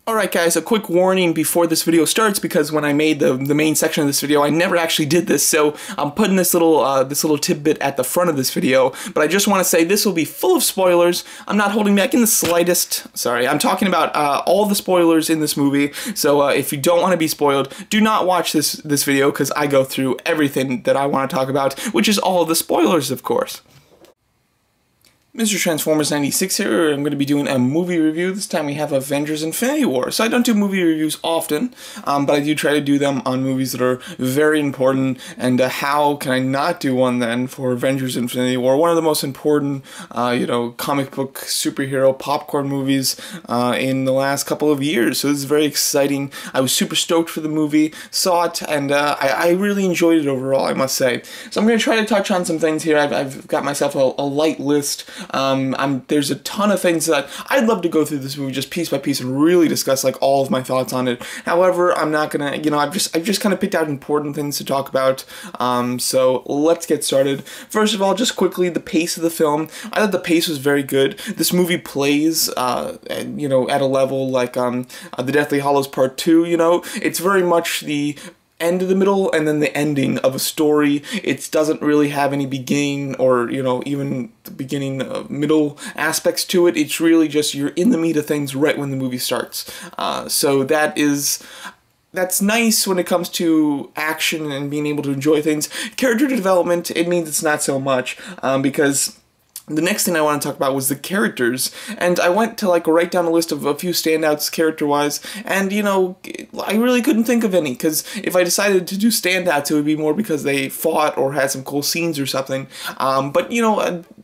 Alright guys, a quick warning before this video starts, because when I made the main section of this video, I never actually did this, so I'm putting this little tidbit at the front of this video, but I just want to say this will be full of spoilers. I'm not holding back in the slightest. Sorry, I'm talking about all the spoilers in this movie, so if you don't want to be spoiled, do not watch this video, because I go through everything that I want to talk about, which is all of the spoilers, of course. Mr. Transformers 96 here. I'm going to be doing a movie review. This time we have Avengers Infinity War. So I don't do movie reviews often, but I do try to do them on movies that are very important. And how can I not do one then for Avengers Infinity War? One of the most important, comic book superhero popcorn movies in the last couple of years. So this is very exciting. I was super stoked for the movie, saw it, and I really enjoyed it overall, I must say. So I'm going to try to touch on some things here. I've got myself a light list. There's a ton of things that I'd love to go through this movie just piece by piece and really discuss like all of my thoughts on it. However, I'm not gonna, I've just kind of picked out important things to talk about. So let's get started. First of all, just quickly, the pace of the film. I thought the pace was very good. This movie plays, at a level like the Deathly Hallows Part 2. It's very much the end of the middle and then the ending of a story. It doesn't really have any beginning or, even the beginning, middle aspects to it. It's really just you're in the meat of things right when the movie starts. So that's nice when it comes to action and being able to enjoy things. Character development, it means it's not so much, because the next thing I want to talk about was the characters, and I went to write down a list of a few standouts character-wise, and I really couldn't think of any, because if I decided to do standouts, it would be more because they fought or had some cool scenes or something. But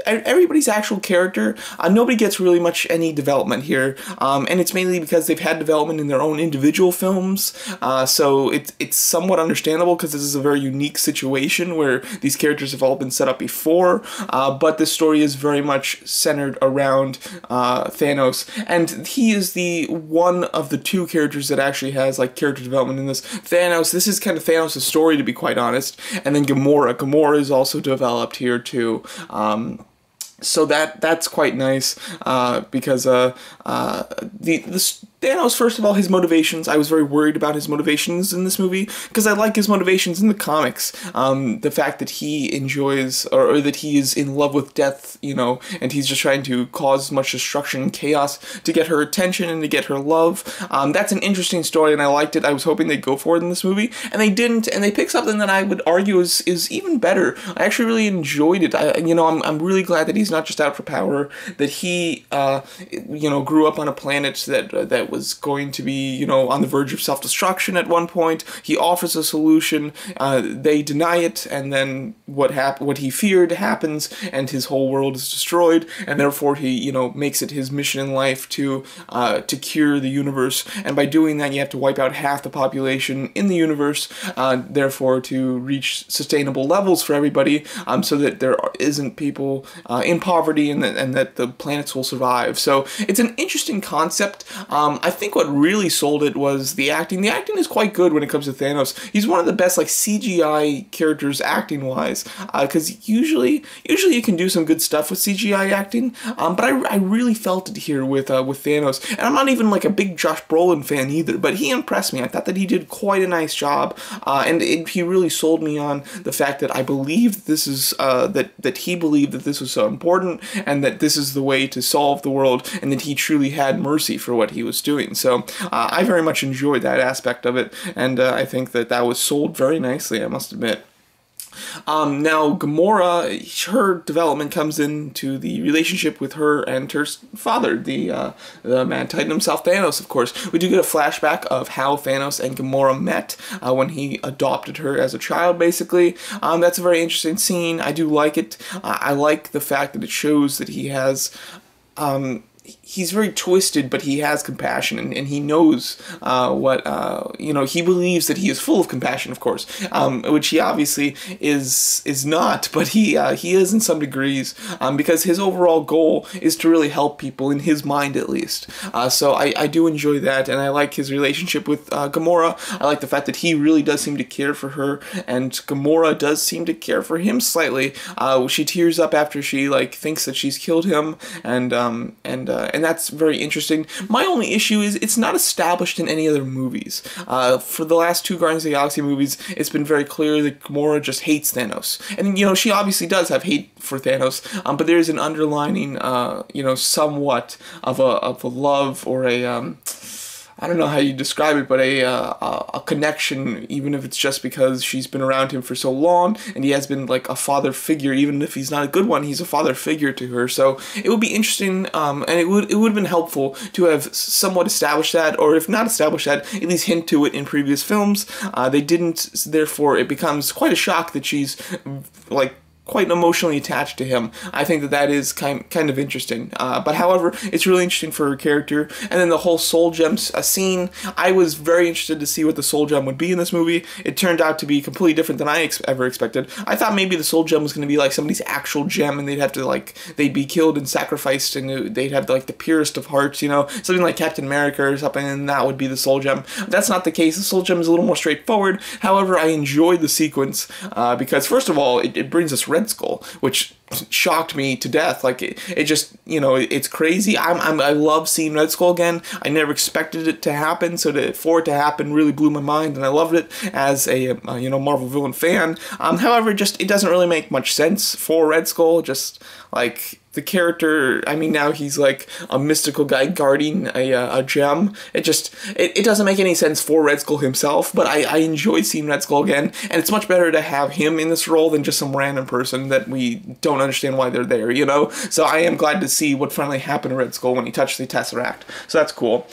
everybody's actual character, nobody gets really much any development here, and it's mainly because they've had development in their own individual films. So it's somewhat understandable because this is a very unique situation where these characters have all been set up before, but this story is very much centered around Thanos, and he is the one of the two characters that actually has character development in this. This is kind of Thanos' story, to be quite honest, and then Gamora is also developed here too. So that's quite nice, because Thanos, first of all, his motivations, I was very worried about his motivations in this movie, because I like his motivations in the comics. The fact that he enjoys, or that he is in love with death, and he's just trying to cause as much destruction and chaos to get her attention and to get her love. That's an interesting story, and I liked it. I was hoping they'd go for it in this movie, and they didn't, and they picked something that I would argue is even better. I actually really enjoyed it. I'm really glad that he's not just out for power, that he, grew up on a planet that was going to be, on the verge of self-destruction at one point. He offers a solution, they deny it, and then what he feared happens, and his whole world is destroyed, and therefore he, makes it his mission in life to cure the universe, and by doing that you have to wipe out half the population in the universe, therefore to reach sustainable levels for everybody, so that there isn't people in poverty, and that the planets will survive. So it's an interesting concept. I think what really sold it was the acting. The acting is quite good when it comes to Thanos. He's one of the best CGI characters acting-wise, because usually you can do some good stuff with CGI acting, but I really felt it here with Thanos. And I'm not even a big Josh Brolin fan either, but he impressed me. I thought that he did quite a nice job, and he really sold me on the fact that I believed this is that he believed that this was so important, and that this is the way to solve the world, and that he truly had mercy for what he was doing. So I very much enjoyed that aspect of it, and I think that was sold very nicely, I must admit. Now, Gamora, her development comes into the relationship with her and her father, the Mad Titan himself, Thanos, of course. We do get a flashback of how Thanos and Gamora met when he adopted her as a child, basically. That's a very interesting scene. I do like it. I like the fact that it shows that he has he's very twisted, but he has compassion, and he knows he believes that he is full of compassion, of course, which he obviously is not, but he is in some degrees, because his overall goal is to really help people, in his mind at least. So I do enjoy that, and I like his relationship with Gamora. I like the fact that he really does seem to care for her, and Gamora does seem to care for him slightly. She tears up after she thinks that she's killed him, and and that's very interesting. My only issue is it's not established in any other movies. For the last 2 Guardians of the Galaxy movies, it's been very clear that Gamora just hates Thanos. And, you know, she obviously does have hate for Thanos, but there's an underlining, you know, somewhat of a love or a, I don't know how you describe it, but a connection, even if it's just because she's been around him for so long, and he has been like a father figure. Even if he's not a good one, he's a father figure to her. So it would be interesting, and it would have been helpful to have somewhat established that, or if not established that, at least hint to it in previous films. They didn't, therefore it becomes quite a shock that she's like quite emotionally attached to him. I think that is kind of interesting. But however, it's really interesting for her character. And then the whole Soul Gem scene, I was very interested to see what the Soul Gem would be in this movie. It turned out to be completely different than I ever expected. I thought maybe the Soul Gem was going to be like somebody's actual gem, and they'd have to like, they'd be killed and sacrificed, and they'd have like the purest of hearts, you know, something like Captain America or something, and that would be the Soul Gem. That's not the case. The Soul Gem is a little more straightforward. However, I enjoyed the sequence because first of all, it brings us Red Skull, which shocked me to death. Like it just, you know, it's crazy. I love seeing Red Skull again. I never expected it to happen, so for it to happen really blew my mind, and I loved it as a you know, Marvel villain fan. However, just it doesn't really make much sense for Red Skull. Just like the character, I mean, now he's like a mystical guy guarding a gem. It doesn't make any sense for Red Skull himself, but I enjoy seeing Red Skull again, and it's much better to have him in this role than just some random person that we don't understand why they're there, you know? So I am glad to see what finally happened to Red Skull when he touched the Tesseract. So that's cool.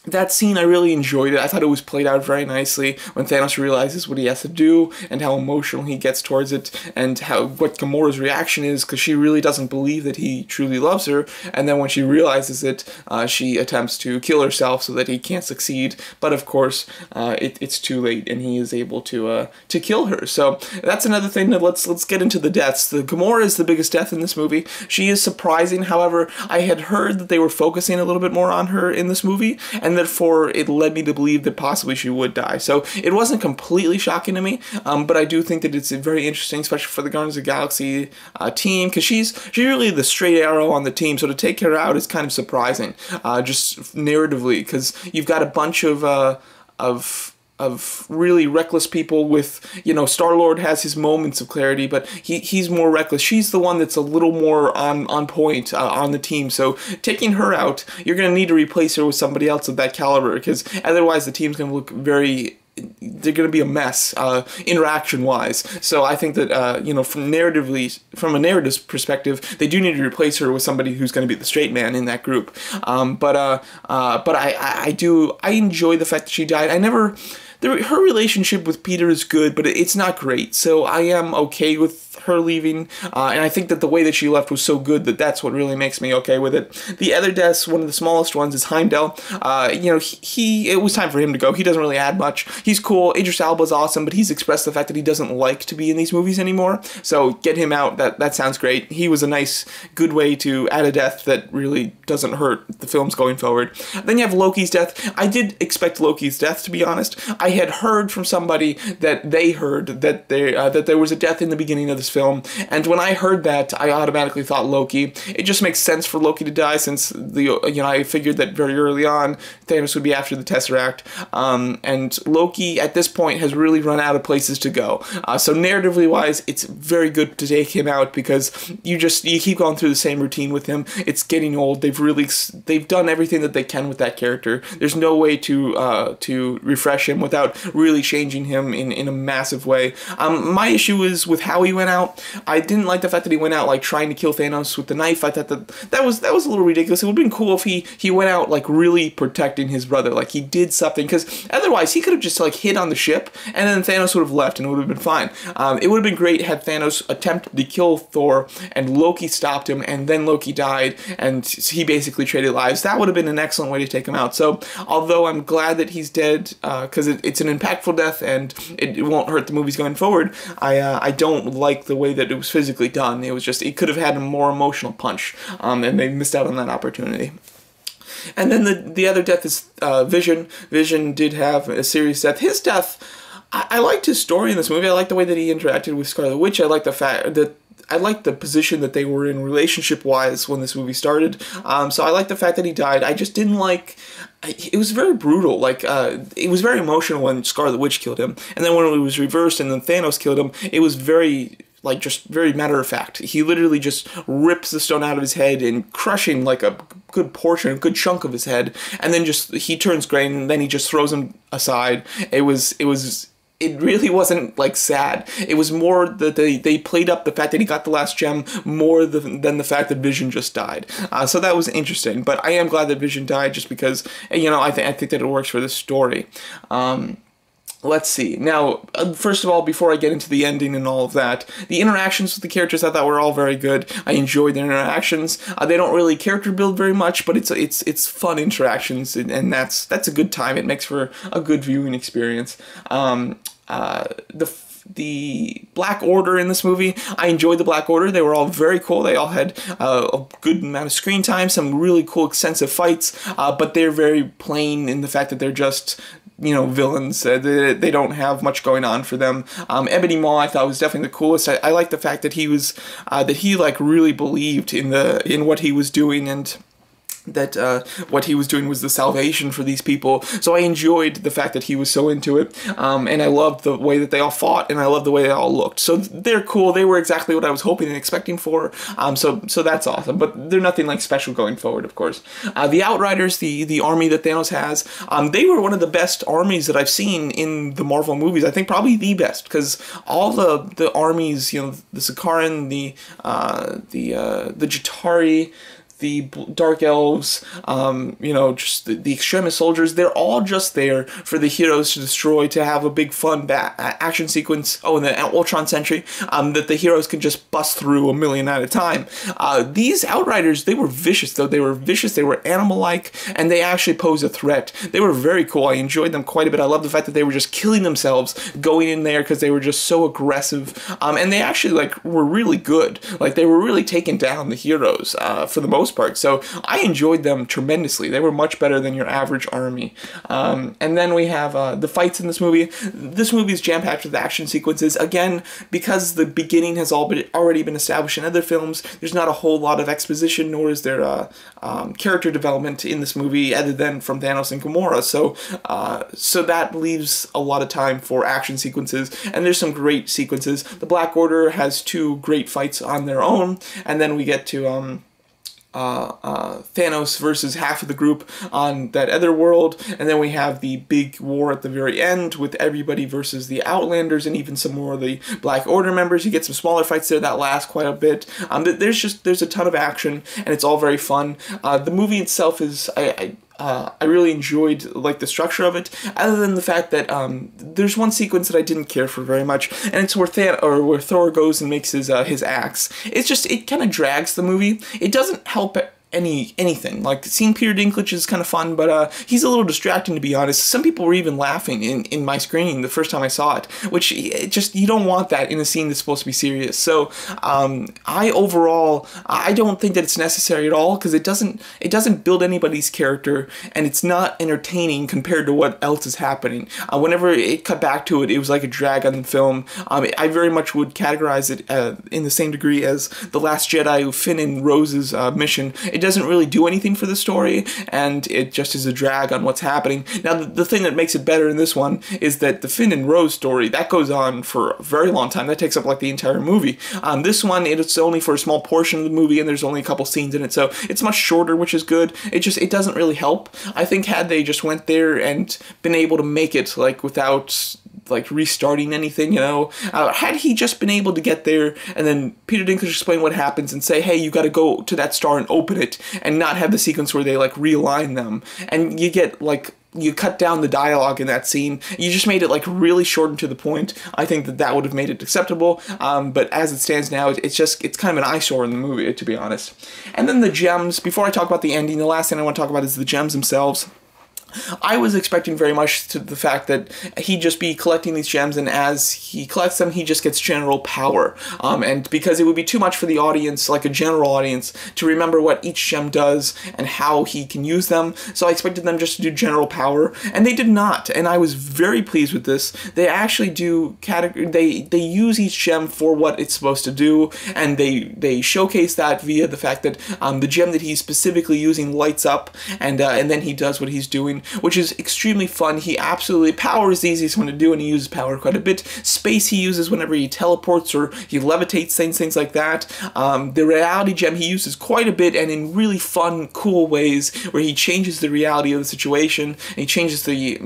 That scene, I really enjoyed it. I thought it was played out very nicely when Thanos realizes what he has to do and how emotional he gets towards it, and what Gamora's reaction is, because she really doesn't believe that he truly loves her, and then when she realizes it, she attempts to kill herself so that he can't succeed, but of course, it's too late, and he is able to kill her. So that's another thing. That let's get into the deaths. The Gamora is the biggest death in this movie. She is surprising. However, I had heard that they were focusing a little bit more on her in this movie, and therefore it led me to believe that possibly she would die. So it wasn't completely shocking to me, but I do think that it's very interesting, especially for the Guardians of the Galaxy team, because she's really the straight arrow on the team, so to take her out is kind of surprising, just narratively, because you've got a bunch of really reckless people with, you know, Star-Lord has his moments of clarity, but he's more reckless. She's the one that's a little more on point on the team, so taking her out, you're going to need to replace her with somebody else of that caliber, because otherwise the team's going to look they're going to be a mess, interaction-wise. So I think that, you know, from a narrative perspective, they do need to replace her with somebody who's going to be the straight man in that group. But I enjoy the fact that she died. Her relationship with Peter is good, but it's not great. So I am okay with her leaving, and I think that the way that she left was so good that that's what really makes me okay with it. The other deaths, one of the smallest ones is Heimdall. You know, it was time for him to go. He doesn't really add much. He's cool. Idris Elba's awesome, but he's expressed the fact that he doesn't like to be in these movies anymore. So get him out. That sounds great. He was a nice, good way to add a death that really doesn't hurt the films going forward. Then you have Loki's death. I did expect Loki's death, to be honest. I had heard from somebody that they heard that there was a death in the beginning of this film, and when I heard that, I automatically thought Loki. It just makes sense for Loki to die, since I figured that very early on Thanos would be after the Tesseract, and Loki at this point has really run out of places to go. So narratively wise, it's very good to take him out, because you keep going through the same routine with him. It's getting old. They've done everything that they can with that character. There's no way to refresh him without really changing him in a massive way. My issue is with how he went out. I didn't like the fact that he went out like trying to kill Thanos with the knife. I thought that was a little ridiculous. It would have been cool if he went out like really protecting his brother, like he did something, because otherwise he could have just like hit on the ship and then Thanos would have left and it would have been fine. It would have been great had Thanos attempted to kill Thor and Loki stopped him, and then Loki died and he basically traded lives. That would have been an excellent way to take him out. So although I'm glad that he's dead, because it's an impactful death and it won't hurt the movies going forward, I don't like the way that it was physically done. It could have had a more emotional punch, and they missed out on that opportunity. And then the other death is Vision. Vision did have a serious death. His death, I liked his story in this movie. I liked the way that he interacted with Scarlet Witch. I liked the fact that liked the position that they were in relationship-wise when this movie started. So I liked the fact that he died. I just didn't like... It was very brutal. Like, it was very emotional when Scarlet Witch killed him. And then when it was reversed and then Thanos killed him, it was very... like, just very matter-of-fact. He literally just rips the stone out of his head and crushing, like, a good portion, a good chunk of his head, and then just, he turns gray, and then he just throws him aside. It really wasn't, like, sad. It was more that they played up the fact that he got the last gem more than the fact that Vision just died. So that was interesting, but I am glad that Vision died just because, you know, I think that it works for this story. Let's see. Now, first of all, before I get into the ending and all of that, the interactions with the characters I thought were all very good. I enjoyed their interactions. They don't really character build very much, but it's fun interactions, and that's a good time. It makes for a good viewing experience. The Black Order in this movie, I enjoyed the Black Order. They were all very cool. They all had a good amount of screen time, some really cool, extensive fights, but they're very plain in the fact that they're just, you know, villains. They don't have much going on for them. Ebony Maw, I thought, was definitely the coolest. I like the fact that he was, like really believed in what he was doing, and that what he was doing was the salvation for these people. So I enjoyed the fact that he was so into it, and I loved the way that they all fought, and I loved the way they all looked. So they're cool. They were exactly what I was hoping and expecting for. So that's awesome. But they're nothing like special going forward, of course. The Outriders, the army that Thanos has, they were one of the best armies that I've seen in the Marvel movies. I think probably the best, because all the armies, you know, the Sakaran, the Jatari, the Dark Elves, you know, just the extremist soldiers, they're all just there for the heroes to destroy, to have a big fun action sequence, in the Ultron Sentry, that the heroes can just bust through a million at a time. These Outriders, they were vicious, though. They were vicious, they were animal-like, and they actually pose a threat. They were very cool. I enjoyed them quite a bit. I love the fact that they were just killing themselves going in there because they were just so aggressive, and they actually, like, were really good. Like, they were really taking down the heroes, for the most part. So I enjoyed them tremendously. They were much better than your average army. And then we have the fights in this movie. This movie is jam-packed with action sequences. Again, because the beginning has already been established in other films, there's not a whole lot of exposition, nor is there character development in this movie other than from Thanos and Gamora. So that leaves a lot of time for action sequences, and there's some great sequences. The Black Order has two great fights on their own, and then we get to Thanos versus half of the group on that other world, and then we have the big war at the very end with everybody versus the Outlanders and even some more of the Black Order members. You get some smaller fights there that last quite a bit. There's a ton of action, and it's all very fun. The movie itself is, I really enjoyed, like, the structure of it, other than the fact that there's one sequence that I didn't care for very much, and it's where Thor goes and makes his axe. It kind of drags the movie. It doesn't help anything. Like, seeing Peter Dinklage is kind of fun, but he's a little distracting, to be honest. Some people were even laughing in my screening the first time I saw it, which you don't want that in a scene that's supposed to be serious. So I don't think that it's necessary at all, because it doesn't build anybody's character, and it's not entertaining compared to what else is happening. Whenever it cut back to it, it was like a drag on the film. I very much would categorize it in the same degree as The Last Jedi, Finn and Rose's mission. It doesn't really do anything for the story, and it just is a drag on what's happening. Now, the thing that makes it better in this one is that the Finn and Rose story, that goes on for a very long time. That takes up, like, the entire movie. This one, it's only for a small portion of the movie, and there's only a couple scenes in it, so it's much shorter, which is good. It doesn't really help. I think had they just went there and been able to make it, like, without, like, restarting anything, you know, had he just been able to get there and then Peter Dinklage explain what happens and say, hey, you got to go to that star and open it, and not have the sequence where they, like, realign them, and you get, like, you cut down the dialogue in that scene. You just made it, like, really short and to the point. I think that would have made it acceptable, but as it stands now, it's kind of an eyesore in the movie, to be honest. And then the gems. Before I talk about the ending, the last thing I want to talk about is the gems themselves. I was expecting very much to the fact that he'd just be collecting these gems, and as he collects them, he just gets general power. And because it would be too much for the audience, like a general audience, to remember what each gem does and how he can use them, so I expected them just to do general power, and they did not. And I was very pleased with this. They actually do they use each gem for what it's supposed to do, and they showcase that via the fact that the gem that he's specifically using lights up, and then he does what he's doing, which is extremely fun. He absolutely, power is the easiest one to do, and he uses power quite a bit. Space he uses whenever he teleports or he levitates things like that. The reality gem he uses quite a bit, and in really fun, cool ways, where he changes the reality of the situation, and he changes the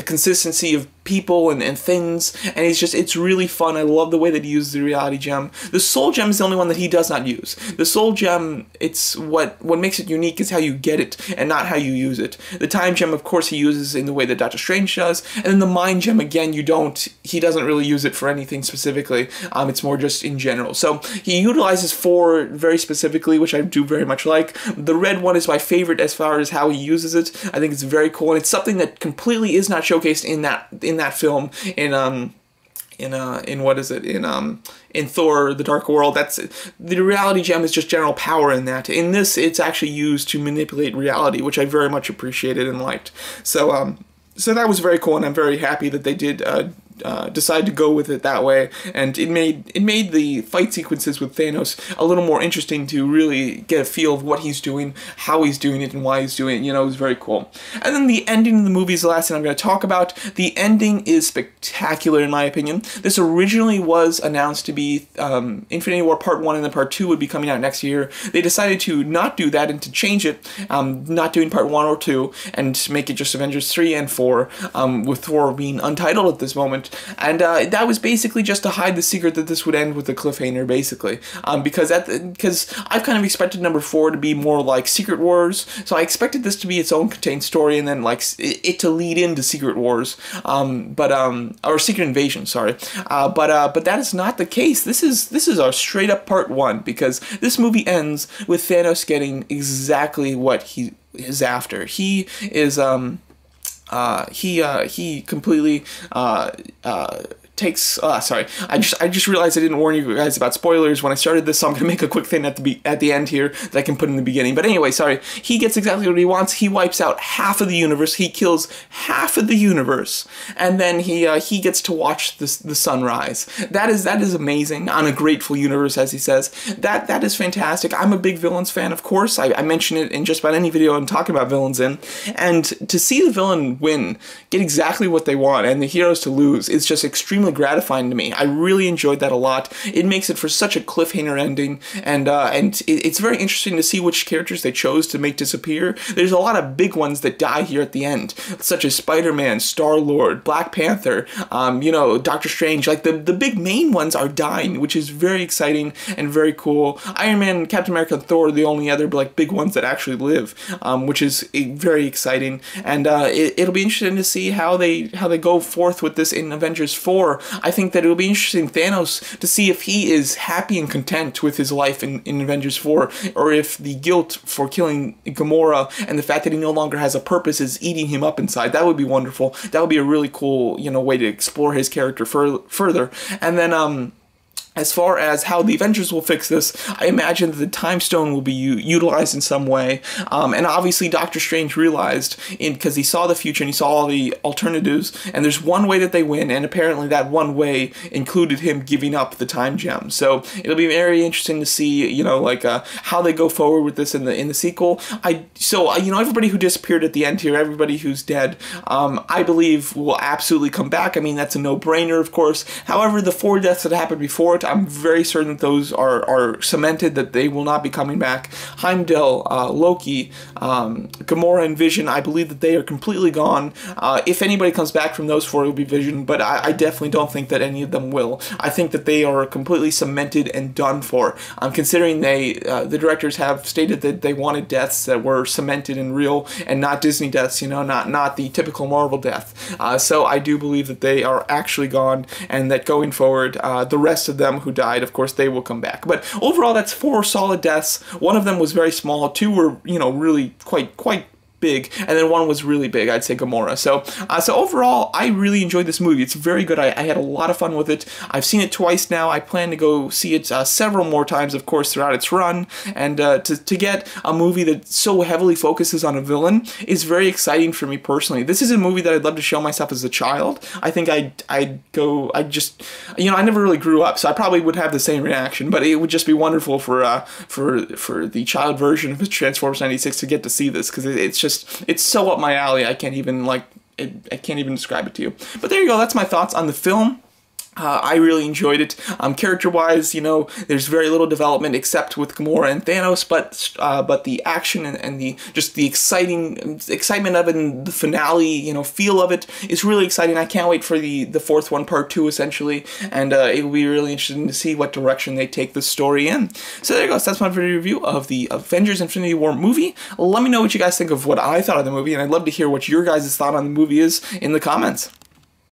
consistency of people and things, and it's really fun. I love the way that he uses the reality gem. The soul gem is the only one that he does not use. The soul gem, it's what makes it unique is how you get it and not how you use it. The time gem, of course, he uses in the way that Doctor Strange does, and then the mind gem, again, he doesn't really use it for anything specifically. It's more just in general. So he utilizes 4 very specifically, which I do very much like. The red one is my favorite as far as how he uses it. I think it's very cool, and it's something that completely is not showcased in that film, in Thor: The Dark World. That's the reality gem is just general power in that. In this, it's actually used to manipulate reality, which I very much appreciated and liked. So so that was very cool, and I'm very happy that they did decide to go with it that way, and it made the fight sequences with Thanos a little more interesting to really get a feel of what he's doing, how he's doing it, and why he's doing it. You know, it was very cool. And then the ending of the movie is the last thing I'm going to talk about. The ending is spectacular in my opinion. This originally was announced to be Infinity War Part 1, and then Part 2 would be coming out next year. They decided to not do that and to change it, not doing Part 1 or 2, and make it just Avengers 3 and 4, with Thor being untitled at this moment. And that was basically just to hide the secret that this would end with a cliffhanger, basically. Because I've kind of expected number 4 to be more like Secret Wars, so I expected this to be its own contained story, and then like it to lead into Secret Wars, or Secret Invasion, sorry. But that is not the case. This is our straight up Part 1, because this movie ends with Thanos getting exactly what he is after. He is he completely takes, sorry, I just realized I didn't warn you guys about spoilers when I started this, so I'm going to make a quick thing at the end here that I can put in the beginning. But anyway, sorry, he gets exactly what he wants. He wipes out half of the universe. He kills half of the universe, and then he gets to watch the sunrise. That is amazing on a grateful universe, as he says. That is fantastic. I'm a big villains fan, of course. I mention it in just about any video I'm talking about villains in, and to see the villain win, get exactly what they want, and the heroes to lose, is just extremely gratifying to me. I really enjoyed that a lot. It makes it for such a cliffhanger ending, and it's very interesting to see which characters they chose to make disappear. There's a lot of big ones that die here at the end, such as Spider-Man, Star-Lord, Black Panther, you know, Doctor Strange. Like the big main ones are dying, which is very exciting and very cool. Iron Man, Captain America, and Thor are the only other like big ones that actually live, which is very exciting. And it'll be interesting to see how they go forth with this in Avengers 4. I think that it'll be interesting, Thanos, to see if he is happy and content with his life in Avengers 4, or if the guilt for killing Gamora and the fact that he no longer has a purpose is eating him up inside. That would be wonderful. That would be a really cool, you know, way to explore his character further. And then, as far as how the Avengers will fix this, I imagine that the Time Stone will be utilized in some way. And obviously Doctor Strange realized, because he saw the future and he saw all the alternatives, and there's one way that they win, and apparently that one way included him giving up the Time Gem. So it'll be very interesting to see, you know, like how they go forward with this in the sequel. You know, everybody who disappeared at the end here, everybody who's dead, I believe will absolutely come back. I mean, that's a no-brainer, of course. However, the 4 deaths that happened before it, I'm very certain that those are cemented, that they will not be coming back. Heimdall, Loki, Gamora, and Vision, I believe that they are completely gone. If anybody comes back from those 4, it will be Vision, but I definitely don't think that any of them will. I think that they are completely cemented and done for. Considering the directors have stated that they wanted deaths that were cemented and real, and not Disney deaths, you know, not the typical Marvel death. So I do believe that they are actually gone, and that going forward, the rest of them who died, of course, they will come back. But overall, that's 4 solid deaths. One of them was very small. 2 were, you know, really quite big, and then one was really big. I'd say Gamora. So overall, I really enjoyed this movie. It's very good. I had a lot of fun with it. I've seen it twice now. I plan to go see it several more times, of course, throughout its run. And to get a movie that so heavily focuses on a villain is very exciting for me personally. This is a movie that I'd love to show myself as a child. I think I never really grew up, so I probably would have the same reaction. But it would just be wonderful for the child version of Transformers '96 to get to see this, because it's so up my alley. I can't even describe it to you. But there you go. That's my thoughts on the film. I really enjoyed it. Character-wise, there's very little development except with Gamora and Thanos, but the action and the excitement of it and the finale, feel of it is really exciting. I can't wait for the fourth one, part 2, essentially, and it will be really interesting to see what direction they take the story in. So there you go. So that's my video review of the Avengers Infinity War movie. Let me know what you guys think of what I thought of the movie, and I'd love to hear what your guys' thought on the movie is in the comments.